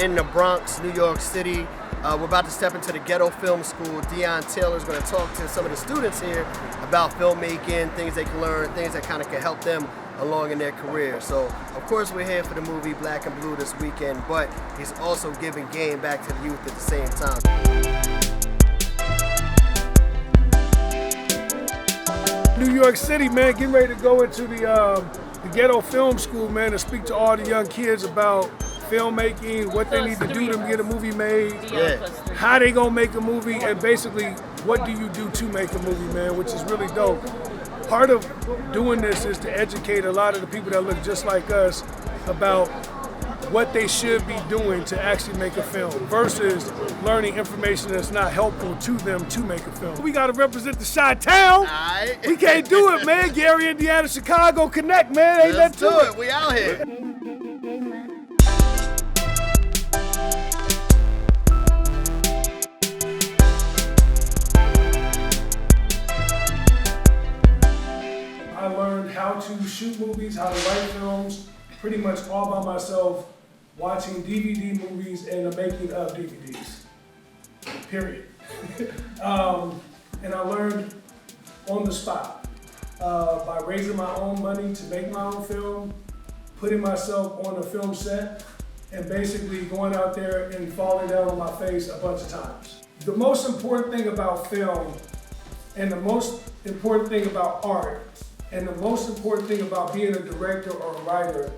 in the Bronx, New York City. We're about to step into the Ghetto Film School. Deon Taylor is going to talk to some of the students here about filmmaking, things they can learn, things that kind of can help them along in their career. So, of course, we're here for the movie Black and Blue this weekend, but he's also giving game back to the youth at the same time. New York City, man, getting ready to go into the Ghetto Film School, man, to speak to all the young kids about filmmaking, what they need to do to get a movie made, how they gonna make a movie, and basically what do you do to make a movie, man, which is really dope. Part of doing this is to educate a lot of the people that look just like us about what they should be doing to actually make a film versus learning information that's not helpful to them to make a film. We gotta represent the Chi-Town. Right. We can't do it, man. Gary, Indiana, Chicago, connect, man. Ain't Let's nothing do to it. We out here. I learned how to shoot movies, how to write films, pretty much all by myself, watching DVD movies and the making of DVDs, period. And I learned on the spot by raising my own money to make my own film, putting myself on a film set, and basically going out there and falling down on my face a bunch of times. The most important thing about film, and the most important thing about art, and the most important thing about being a director or a writer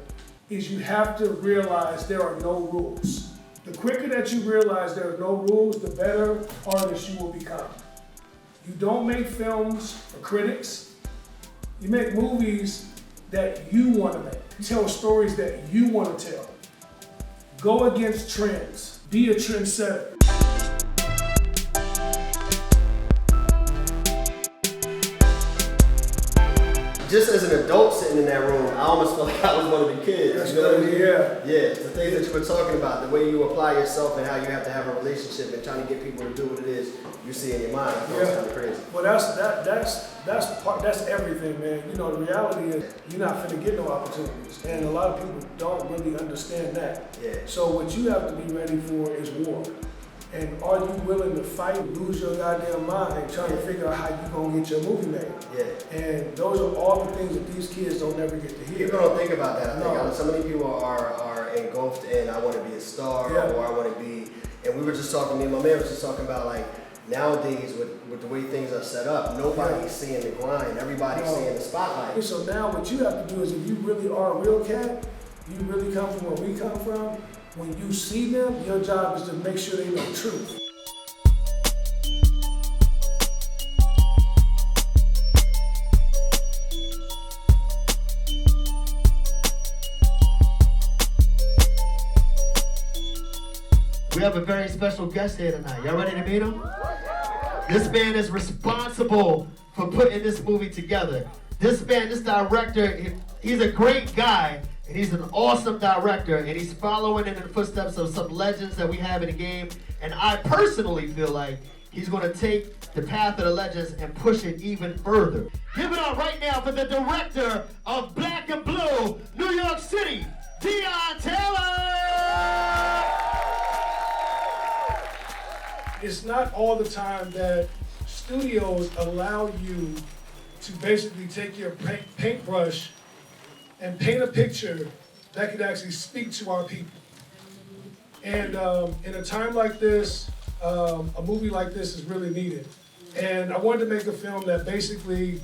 is you have to realize there are no rules. The quicker that you realize there are no rules, the better artist you will become. You don't make films for critics. You make movies that you want to make. You tell stories that you want to tell. Go against trends. Be a trendsetter. Just as an adult sitting in that room, I almost felt like I was one of the kids. That's you know what I mean? Yeah, the things that you were talking about, the way you apply yourself and how you have to have a relationship and trying to get people to do what it is you see in your mind. I thought it was kind of crazy. Well, that's everything, man. You know, the reality is you're not finna get no opportunities, and a lot of people don't really understand that. Yeah. So what you have to be ready for is war. And are you willing to fight, lose your goddamn mind, trying to figure out how you gonna get your movie made? Yeah. And those are all the things that these kids don't ever get to hear. People don't think about that. I think No. so many people are engulfed in, I want to be a star, or I want to be, and we were just talking, me and my man was just talking about, like, nowadays with the way things are set up, nobody's seeing the grind, everybody's seeing the spotlight. So now what you have to do is, if you really are a real cat, you really come from where we come from, when you see them, your job is to make sure they know the truth. We have a very special guest here tonight. Y'all ready to meet him? This man is responsible for putting this movie together. This director, he's a great guy, and he's an awesome director, and he's following in the footsteps of some legends that we have in the game. And I personally feel like he's going to take the path of the legends and push it even further. Give it up right now for the director of Black and Blue, New York City, Deon Taylor! It's not all the time that studios allow you to basically take your paintbrush and paint a picture that could actually speak to our people. And in a time like this, a movie like this is really needed. And I wanted to make a film that basically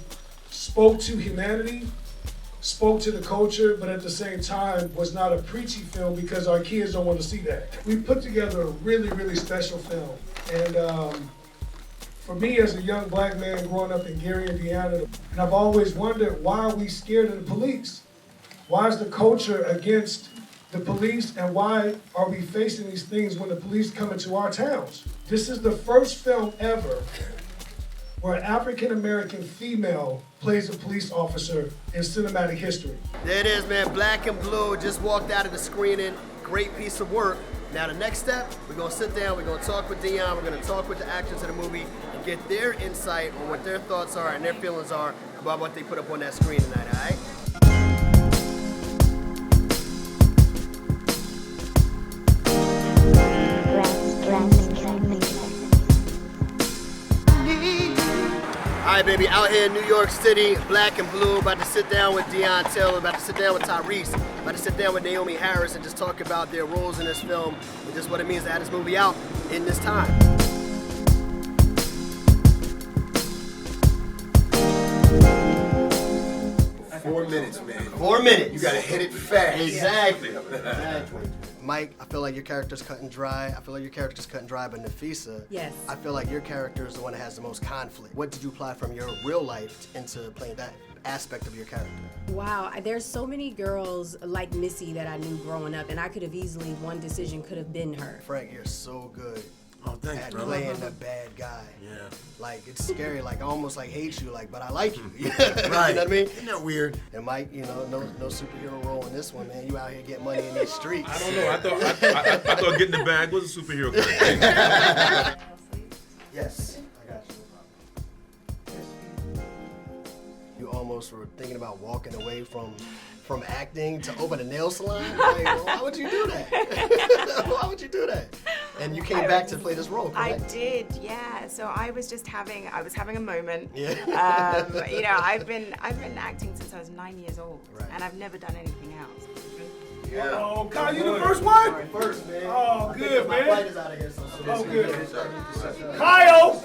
spoke to humanity, spoke to the culture, but at the same time was not a preachy film because our kids don't want to see that. We put together a really, really special film. And for me as a young black man growing up in Gary, Indiana, and I've always wondered, why are we scared of the police? Why is the culture against the police, and why are we facing these things when the police come into our towns? This is the first film ever where an African-American female plays a police officer in cinematic history. There it is, man. Black and Blue just walked out of the screening. Great piece of work. Now the next step, we're gonna sit down, we're gonna talk with Deon, we're gonna talk with the actors of the movie and get their insight on what their thoughts are and their feelings are about what they put up on that screen tonight, all right? right, baby, out here in New York City, black and blue, about to sit down with Deon Taylor, about to sit down with Tyrese, about to sit down with Naomi Harris and just talk about their roles in this film and just what it means to have this movie out in this time. Four minutes, man. 4 minutes. You gotta hit it fast. Exactly. Mike, I feel like your character's cut and dry. But Nafisa, Yes. I feel like your character is the one that has the most conflict. What did you apply from your real life into playing that aspect of your character? Wow, there's so many girls like Missy that I knew growing up, and I could have easily, one decision could have been her. Frank, you're so good Oh, thanks, at brother. playing the bad guy. Yeah. Like, it's scary, like, I almost like hate you, like, but I like you. You know Right. what I mean? Isn't that weird? And Mike, you know, no superhero role in this one, man. You out here getting money in these streets. I don't know. I thought getting the bag was a superhero thing. Yes, I got you. You almost were thinking about walking away from acting to open a nail salon? Like, why would you do that? Why would you do that? And you came back to play this role, I correct? did, yeah. So I was having a moment. Yeah. You know, I've been acting since I was 9 years old, Right. and I've never done anything else. Yeah. Oh, Kyle, you the first one? Alright, first, man. Oh, I think good, my man. flight is out of here, so Oh, good. good. Kyle!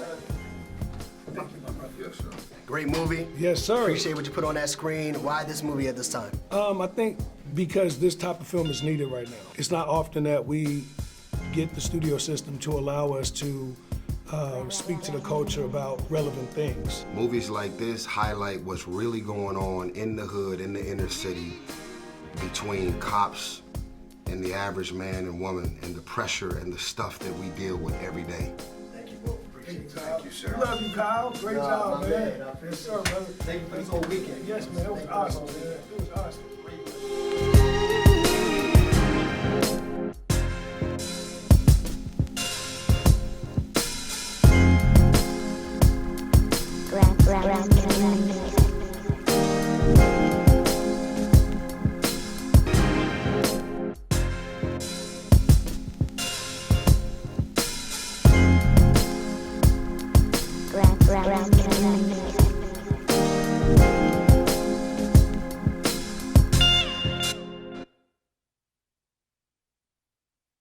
Yes, sir. Great movie. Yes, sir. Appreciate what you put on that screen. Why this movie at this time? I think because this type of film is needed right now. It's not often that we get the studio system to allow us to speak to the culture about relevant things. Movies like this highlight what's really going on in the hood, in the inner city, between cops and the average man and woman, and the pressure and the stuff that we deal with every day. Thank you both. Appreciate it. Thank you, sir. Love you, Kyle. Great job, my man. man. I appreciate Yes, sir, brother. Thank you for this whole weekend. Yes, man. It was awesome, man. It was awesome.